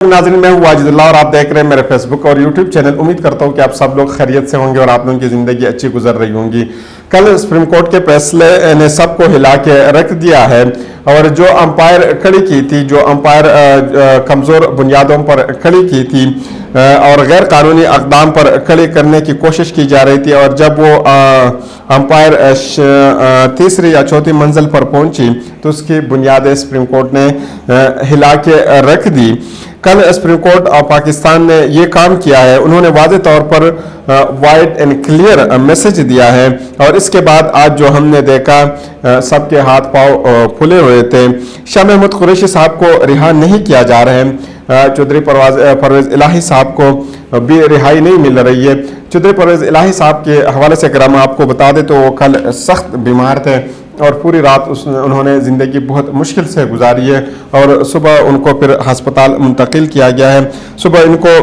नाज़रीन, मैं हूं वाजिदुल्लाह और आप देख रहे हैं मेरे फेसबुक और यूट्यूब चैनल। उम्मीद करता हूं कि आप सब लोग खैरियत से होंगे और आप लोगों की ज़िंदगी अच्छी गुजर रही होंगी। कल सुप्रीम कोर्ट के फैसले ने सबको हिला के रख दिया है और जो अंपायर खड़ी की थी, जो अंपायर कमज़ोर बुनियादों पर खड़ी की थी और गैर कानूनी अक़दाम पर खड़ी करने की कोशिश की जा रही थी, और जब वो अंपायर तीसरी या चौथी मंजिल पर पहुंची तो उसकी बुनियादें सुप्रीम कोर्ट ने हिला के रख दी। कल सुप्रीम कोर्ट ऑफ पाकिस्तान ने ये काम किया है। उन्होंने वाज़े तौर पर वाइड एंड क्लियर मैसेज दिया है और इसके बाद आज जो हमने देखा सबके हाथ पांव फुले हुए थे। शाह महमूद कुरैशी साहब को रिहा नहीं किया जा रहा है। चौधरी परवेज़ इलाही साहब को भी रिहाई नहीं मिल रही है। चौधरी परवेज़ इलाही साहब के हवाले से अगर हम आपको बता दें तो वो कल सख्त बीमार थे और पूरी रात उन्होंने ज़िंदगी बहुत मुश्किल से गुजारी है और सुबह उनको फिर हस्पताल मुंतकिल किया गया है। सुबह इनको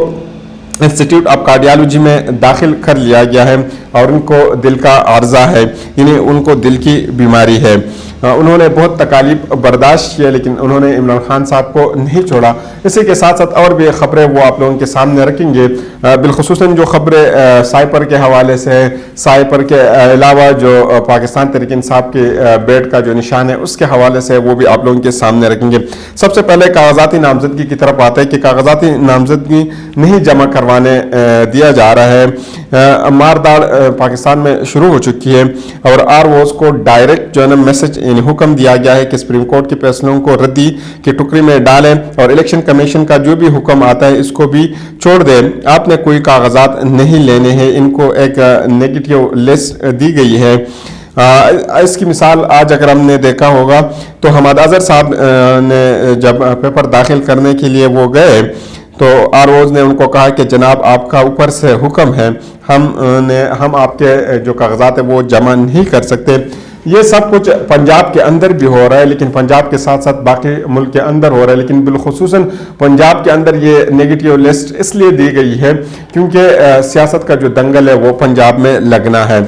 इंस्टीट्यूट ऑफ कार्डियोलॉजी में दाखिल कर लिया गया है और उनको दिल का आर्जा है, यानी उनको दिल की बीमारी है। उन्होंने बहुत तकालीफ बर्दाश्त किया लेकिन उन्होंने इमरान खान साहब को नहीं छोड़ा। इसी के साथ साथ और भी ख़बरें वो आप लोगों के सामने रखेंगे, बिलखुसूसन जो ख़बरें साइपर के हवाले से है, साइपर के अलावा जो पाकिस्तान तहरीक इंसाफ के बेट का जो निशान है उसके हवाले से वो भी आप लोगों के सामने रखेंगे। सबसे पहले कागजाती नामजदगी की तरफ आता है कि कागजाती नामजदगी नहीं जमा करवाने दिया जा रहा है। मारदाड़ पाकिस्तान में शुरू हो चुकी है और ROs को डायरेक्ट जो है ना मैसेज यानी हुक्म दिया गया है कि सुप्रीम कोर्ट के फैसलों को रद्दी की टुकड़ी में डालें और इलेक्शन कमीशन का जो भी हुक्म आता है इसको भी छोड़ दें। आपने कोई कागजात नहीं लेने हैं। इनको एक नेगेटिव लिस्ट दी गई है। इसकी मिसाल आज अगर हमने देखा होगा तो हमद अजहर साहब ने जब पेपर दाखिल करने के लिए वो गए तो ROs ने उनको कहा कि जनाब आपका ऊपर से हुक्म है, हम आपके जो कागजात है वो जमा नहीं कर सकते। ये सब कुछ पंजाब के अंदर भी हो रहा है, लेकिन पंजाब के साथ साथ बाकी मुल्क के अंदर हो रहा है, लेकिन बिलखुसूसन पंजाब के अंदर ये नेगेटिव लिस्ट इसलिए दी गई है क्योंकि सियासत का जो दंगल है वो पंजाब में लगना है,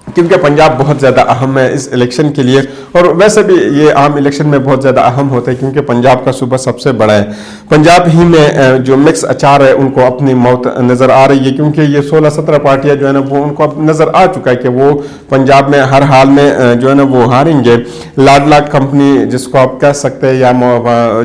क्योंकि पंजाब बहुत ज़्यादा अहम है इस इलेक्शन के लिए और वैसे भी ये आम इलेक्शन में बहुत ज़्यादा अहम होता है क्योंकि पंजाब का सूबा सबसे बड़ा है। पंजाब ही में जो मिक्स अचार है उनको अपनी मौत नज़र आ रही है क्योंकि ये 16-17 पार्टियां जो है ना वो उनको अब नज़र आ चुका है कि वो पंजाब में हर हाल में जो है ना वो हारेंगे। लाडला कंपनी जिसको आप कह सकते हैं या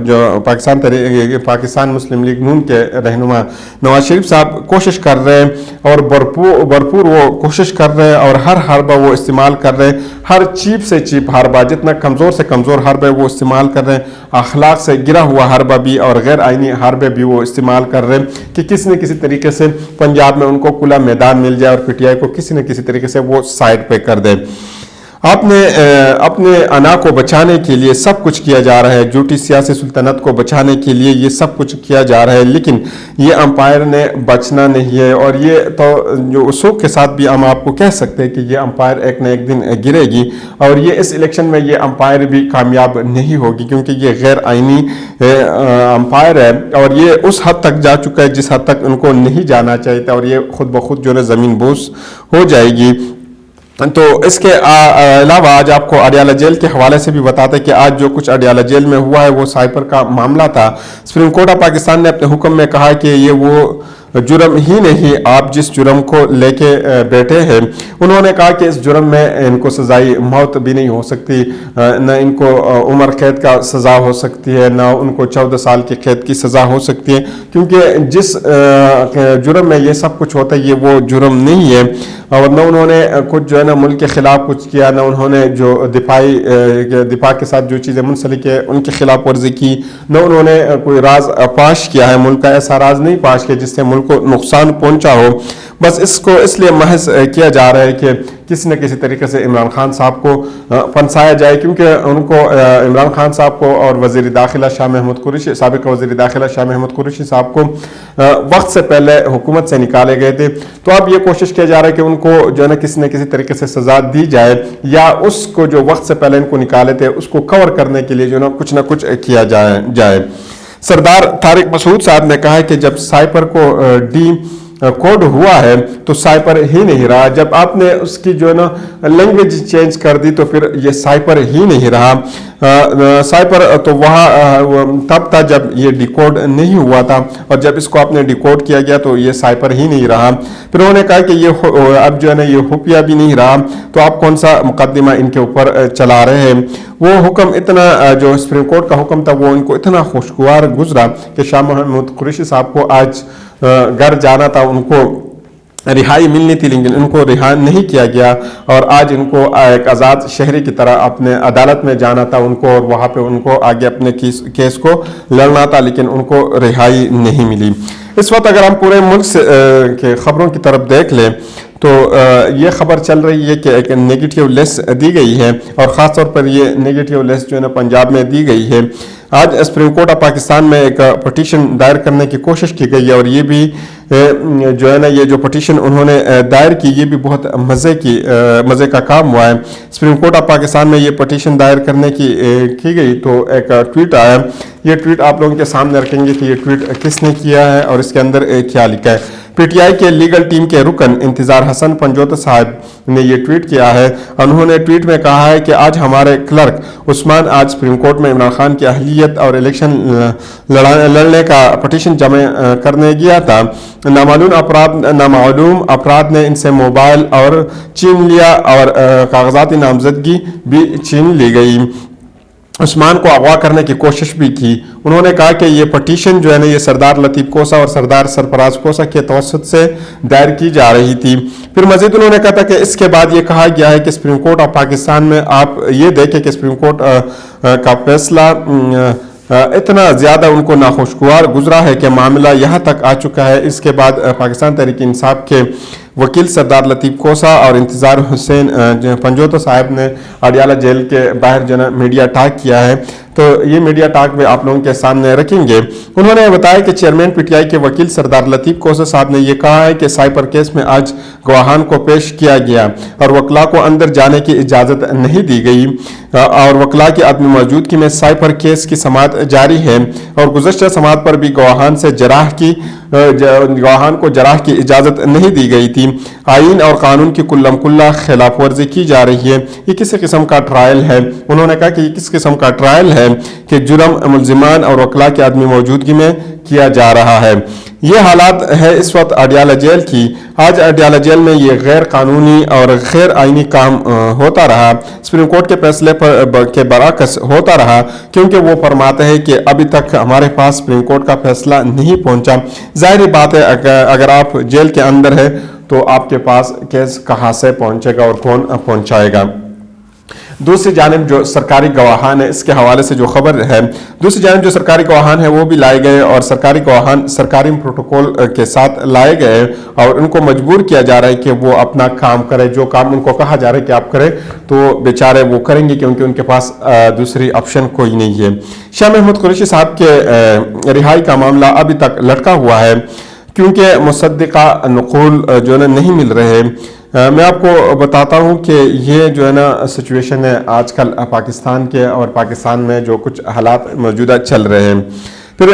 जो पाकिस्तान मुस्लिम लीग नून के रहनुमा नवाज शरीफ साहब कोशिश कर रहे हैं और भरपूर वो कोशिश कर रहे हैं और हर हरबा वो इस्तेमाल कर रहे हैं। हर चीप से चीप हरबा, जितना कमज़ोर से कमज़ोर हरबा वो इस्तेमाल कर रहे हैं। अखलाक से गिरा हुआ हरबा भी और गैर आइनी हरबे भी वो इस्तेमाल कर रहे हैं कि किसी न किसी तरीके से पंजाब में उनको खुला मैदान मिल जाए और PTI को किसी न किसी तरीके से वो साइड पे कर दे। आपने अपने अना को बचाने के लिए सब कुछ किया जा रहा है, झूठी सियासी सुल्तनत को बचाने के लिए ये सब कुछ किया जा रहा है, लेकिन ये अंपायर ने बचना नहीं है। और ये तो जो उसूक के साथ भी हम आपको कह सकते हैं कि ये अंपायर एक न एक दिन गिरेगी और ये इस इलेक्शन में ये अंपायर भी कामयाब नहीं होगी क्योंकि ये गैर आइनी अंपायर है और ये उस हद तक जा चुका है जिस हद तक उनको नहीं जाना चाहिए था और ये खुद ब खुद जो है ज़मीन बोस हो जाएगी। तो इसके अलावा आज आपको अडियाला जेल के हवाले से भी बताते हैं कि आज जो कुछ अडियाला जेल में हुआ है वो साइपर का मामला था। सुप्रीम कोर्ट ऑफ पाकिस्तान ने अपने हुक्म में कहा कि ये वो जुर्म ही नहीं, आप जिस जुर्म को लेके बैठे हैं उन्होंने कहा कि इस जुर्म में इनको सजाई मौत भी नहीं हो सकती, न इनको उम्र कैद का सज़ा हो सकती है, न उनको 14 साल की कैद की सज़ा हो सकती है क्योंकि जिस जुर्म में ये सब कुछ होता है ये वो जुर्म नहीं है। और न उन्होंने कुछ जो है ना मुल्क के ख़िलाफ़ कुछ किया, न उन्होंने जो दिफा के साथ जो चीज़ें मुंसलिक है उनकी खिलाफ वर्जी की, न उन्होंने कोई राज पाश किया है। मुल्क का ऐसा राज नहीं पाश किया जिससे मुल्क को नुकसान पहुंचा हो। बस इसको इसलिए महज किया जा रहा है कि किसी न किसी तरीके से इमरान खान साहब को फंसाया जाए क्योंकि उनको इमरान खान साहब को और वज़ीर दाखिला शाह महमूद कुरैशी, साबिक वज़ीर दाखिला शाह महमूद कुरैशी साहब को वक्त से पहले हुकूमत से निकाले गए थे। तो अब ये कोशिश किया जा रहा है कि उनको जो है ना किसी न किसी तरीके से सज़ा दी जाए या उसको जो वक्त से पहले इनको निकाले थे उसको कवर करने के लिए जो ना कुछ किया जाए। सरदार तारिक मसूद साहब ने कहा है कि जब साइपर को कोड हुआ है तो साइपर ही नहीं रहा। जब आपने उसकी जो है ना लैंग्वेज चेंज कर दी तो फिर ये साइपर ही नहीं रहा। साइपर तो वहाँ तब था जब ये डिकोड नहीं हुआ था, और जब इसको आपने डिकोड किया गया तो ये साइपर ही नहीं रहा। फिर उन्होंने कहा कि ये अब जो है ना ये खुफिया भी नहीं रहा, तो आप कौन सा मुकदमा इनके ऊपर चला रहे हैं। वो हुक्म इतना जो सुप्रीम कोर्ट का हुक्म था वो इनको इतना खुशगवार गुजरा कि शाह महमूद कुरैशी साहब को आज घर जाना था, उनको रिहाई मिलनी थी, लेकिन उनको रिहा नहीं किया गया और आज इनको एक आज़ाद शहरी की तरह अपने अदालत में जाना था उनको, और वहाँ पे उनको आगे अपने केस को लड़ना था, लेकिन उनको रिहाई नहीं मिली। इस वक्त अगर हम पूरे मुल्क से के ख़बरों की तरफ देख लें तो ये खबर चल रही है कि एक नेगेटिव लिस्ट दी गई है, और ख़ास तौर पर ये नेगेटिव लिस्ट जो है ना पंजाब में दी गई है। आज सुप्रीम कोर्ट ऑफ पाकिस्तान में एक पटिशन दायर करने की कोशिश की गई है, और ये भी जो है ना ये जो पटिशन उन्होंने दायर की ये भी बहुत मज़े का काम हुआ है। सुप्रीम कोर्ट ऑफ पाकिस्तान में ये पटिशन दायर करने की गई तो एक ट्वीट आया। ये ट्वीट आप लोगों के सामने रखेंगे कि ये ट्वीट किसने किया है और इसके अंदर क्या लिखा है। पीटीआई के लीगल टीम के रुकन इंतजार हसन पंजोता साहब ने ये ट्वीट किया है। उन्होंने ट्वीट में कहा है कि आज हमारे क्लर्क उस्मान आज सुप्रीम कोर्ट में इमरान खान की अहलियत और इलेक्शन लड़ने का पटिशन जमा करने गया था। नामालूम अपराध ने इनसे मोबाइल और छीन लिया और कागजाती नामजदगी भी छीन ली गई। उस्मान को अगवा करने की कोशिश भी की। उन्होंने कहा कि ये पटिशन जो है ना ये सरदार लतीफ़ कोसा और सरदार सरफराज कोसा के तवस्सुत से दायर की जा रही थी। फिर मजीद उन्होंने कहा था कि इसके बाद ये कहा गया है कि सुप्रीम कोर्ट ऑफ पाकिस्तान में आप ये देखें कि सुप्रीम कोर्ट का फैसला इतना ज़्यादा उनको नाखुशगवार गुजरा है कि मामला यहाँ तक आ चुका है। इसके बाद पाकिस्तान तहरीक इंसाफ के वकील सरदार लतीफ़ कोसा और इंतज़ार हुसैन पंजोता साहब ने अडियाला जेल के बाहर जो है मीडिया टॉक किया है, तो ये मीडिया टॉक में आप लोगों के सामने रखेंगे। उन्होंने बताया कि चेयरमैन पीटीआई के वकील सरदार लतीफ़ कोसा साहब ने यह कहा है कि साइपर केस में आज गवाहान को पेश किया गया और वकला को अंदर जाने की इजाज़त नहीं दी गई, और वकला की अदम मौजूदगी में साइपर केस की समाअत जारी है, और गुज़श्ता समाअत पर भी गवाहान को जराह की इजाज़त नहीं दी गई थी। आइन और कानून की कुल्ला खिलाफ वर्जी की जा रही है। ये किस किस्म का ट्रायल है। उन्होंने कहा कि ये किस किस्म का ट्रायल है कि जुर्म मुल्जिमान और वकला की आदमी मौजूदगी में किया जा रहा है। ये हालात है इस वक्त अडियाला जेल की। आज अडियाला जेल में ये गैर कानूनी और गैर आइनी काम होता रहा, सुप्रीम कोर्ट के फैसले के बरअक्स होता रहा, क्योंकि वो फरमाते हैं कि अभी तक हमारे पास सुप्रीम कोर्ट का फैसला नहीं पहुंचा। जाहिर बात है अगर आप जेल के अंदर है तो आपके पास केस कहाँ से पहुंचेगा और कौन पहुंचाएगा। दूसरी जानिब जो सरकारी गवाहान है, इसके हवाले से जो खबर है, दूसरी जानिब जो सरकारी गवाहान है वो भी लाए गए, और सरकारी गवाहान सरकारी प्रोटोकॉल के साथ लाए गए और उनको मजबूर किया जा रहा है कि वो अपना काम करें। जो काम उनको कहा जा रहा है कि आप करें तो बेचारे वो करेंगे, क्योंकि उनके पास दूसरी ऑप्शन कोई नहीं है। शाह महमूद कुरैशी साहब के रिहाई का मामला अभी तक लटका हुआ है, क्योंकि मुसद्दिका नकूल जो है नहीं मिल रहे। मैं आपको बताता हूं कि ये जो है ना सिचुएशन है आजकल पाकिस्तान के, और पाकिस्तान में जो कुछ हालात मौजूदा चल रहे हैं। फिर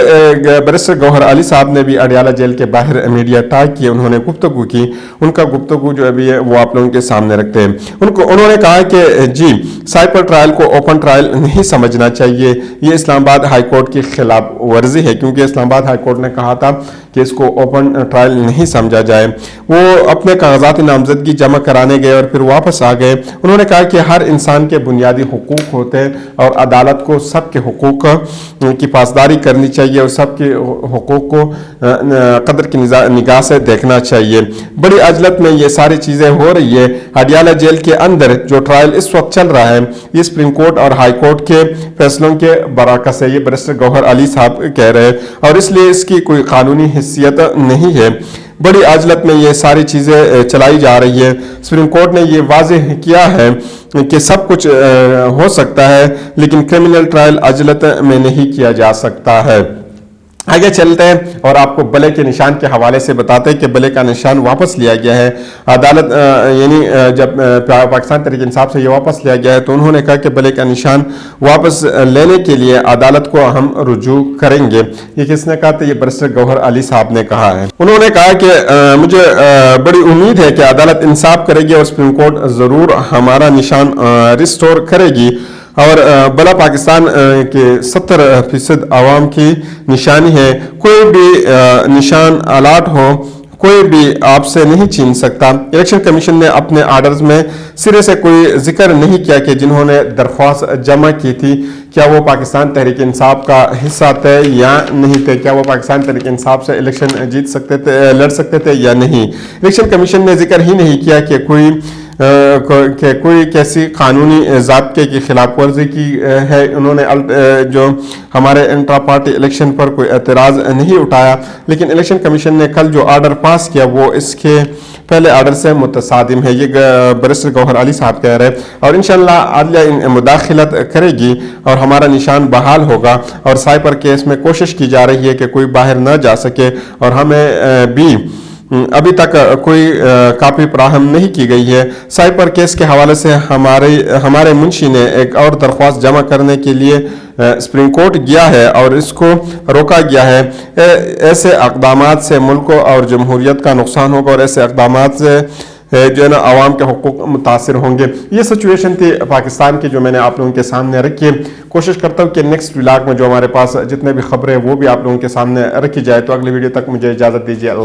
बैरिस्टर गौहर अली साहब ने भी अडियाला जेल के बाहर मीडिया टॉक किए, उन्होंने गुफ्तगू की। उनका गुफ्तगू जो अभी है वो आप लोगों के सामने रखते हैं। उन्होंने कहा कि जी साइपर ट्रायल को ओपन ट्रायल नहीं समझना चाहिए, ये इस्लामाबाद हाई कोर्ट की खिलाफ वर्जी है, क्योंकि इस्लामाबाद हाई कोर्ट ने कहा था कि इसको ओपन ट्रायल नहीं समझा जाए। वो अपने कागजात नामजदगी जमा कराने गए और फिर वापस आ गए। उन्होंने कहा कि हर इंसान के बुनियादी हुकूक होते हैं और अदालत को सबके हुकूक की पासदारी करनी चाहिए और सबके हुकूक को कदर की निगाह से देखना चाहिए। बड़ी अजलत में ये सारी चीज़ें हो रही है। अडियाला जेल के अंदर जो ट्रायल इस वक्त चल रहा है ये सुप्रीम कोर्ट और हाई कोर्ट के फैसलों के बरअक्स है, ये बैरिस्टर गौहर अली साहब कह रहे हैं, और इसलिए इसकी कोई कानूनी हैसियत नहीं है। बड़ी अजलत में ये सारी चीज़ें चलाई जा रही है। सुप्रीम कोर्ट ने ये वाज़ेह किया है कि सब कुछ हो सकता है, लेकिन क्रिमिनल ट्रायल अजलत में नहीं किया जा सकता है। आगे चलते हैं और आपको बले के निशान के हवाले से बताते हैं कि बले का निशान वापस लिया गया है। अदालत यानी जब पाकिस्तान तहरीक इंसाफ से ये वापस लिया गया है तो उन्होंने कहा कि बले का निशान वापस लेने के लिए अदालत को हम रुजू करेंगे। ये किसने कहा था? ये बैरिस्टर गौहर अली साहब ने कहा है। उन्होंने कहा कि मुझे बड़ी उम्मीद है कि अदालत इंसाफ करेगी और सुप्रीम कोर्ट ज़रूर हमारा निशान रिस्टोर करेगी और बला पाकिस्तान के 70% आवाम की निशानी है। कोई भी निशान अलाट हो कोई भी आपसे नहीं छीन सकता। इलेक्शन कमीशन ने अपने आर्डर्स में सिरे से कोई जिक्र नहीं किया कि जिन्होंने दरख्वास्त जमा की थी क्या वो पाकिस्तान तहरीक इंसाफ का हिस्सा थे या नहीं थे, क्या वो पाकिस्तान तहरीक इंसाफ से इलेक्शन जीत सकते थे, लड़ सकते थे या नहीं। इलेक्शन कमीशन ने जिक्र ही नहीं किया कि कोई कैसी कानूनी ज़ाब्ते की खिलाफ वर्जी की है। उन्होंने जो हमारे इंट्रा पार्टी इलेक्शन पर कोई एतराज़ नहीं उठाया, लेकिन इलेक्शन कमीशन ने कल जो आर्डर पास किया वो इसके पहले आर्डर से मुतसादिम है। ये बैरिस्टर गौहर अली साहब कह रहे हैं और इंशाअल्लाह अदलिया मुदाखलत करेगी और हमारा निशान बहाल होगा और साइपर केस में कोशिश की जा रही है कि कोई बाहर न जा सके और हमें भी अभी तक कोई कापी फराहम नहीं की गई है। साइपर केस के हवाले से हमारे मुंशी ने एक और दरख्वास्त जमा करने के लिए सुप्रीम कोर्ट गया है और इसको रोका गया है। ऐसे अक़दामात से मुल्क और जमहूरियत का नुकसान होगा और ऐसे अक़दामात से जो है ना आवाम के हुकूक मुतासर होंगे। ये सिचुएशन थी पाकिस्तान की जो मैंने आप लोगों के सामने रखी है। कोशिश करता हूँ कि नेक्स्ट व्लॉग में जो हमारे पास जितने भी खबरें वो भी आप लोगों के सामने रखी जाए। तो अगली वीडियो तक मुझे इजाज़त दीजिए।